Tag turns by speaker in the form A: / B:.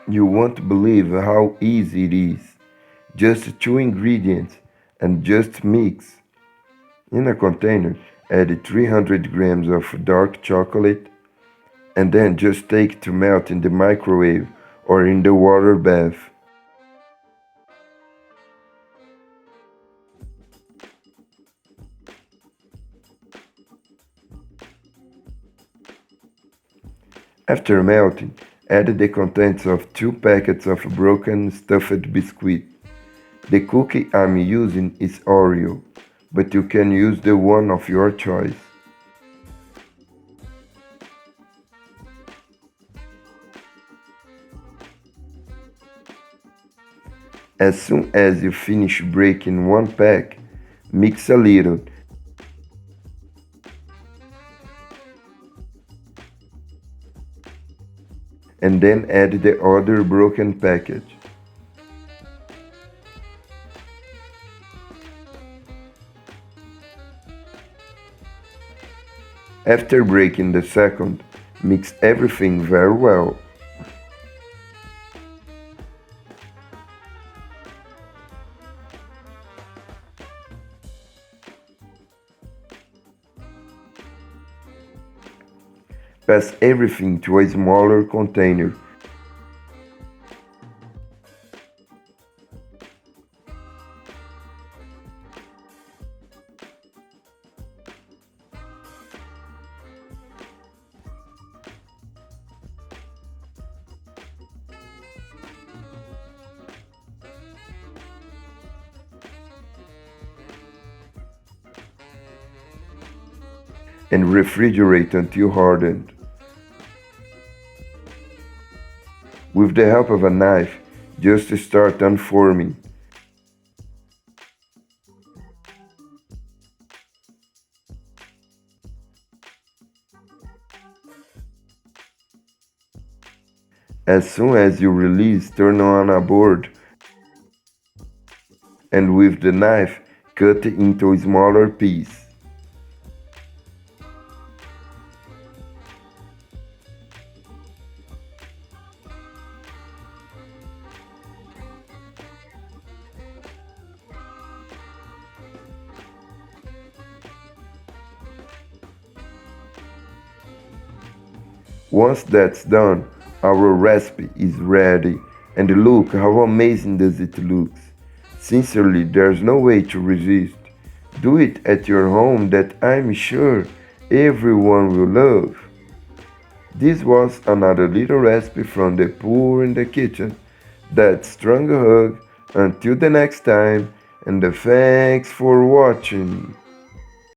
A: You won't believe how easy it is. Just two ingredients and just mix. In a container, add 300 grams of dark chocolate and then just take to melt in the microwave or in the water bath. After melting, add the contents of 2 packets of broken stuffed biscuit. The cookie I'm using is Oreo, but you can use the one of your choice. As soon as you finish breaking one pack, mix a little and then add the other broken package. After breaking the second, mix everything very well. Pass everything to a smaller container. And refrigerate until hardened. With the help of a knife, just start unforming. As soon as you release, turn on a board and with the knife, cut into a smaller piece. Once that's done, our recipe is ready. And look how amazing does it look. Sincerely, there's no way to resist. Do it at your home that I'm sure everyone will love. This was another little recipe from the poor in the kitchen. That's strong hug. Until the next time, and thanks for watching.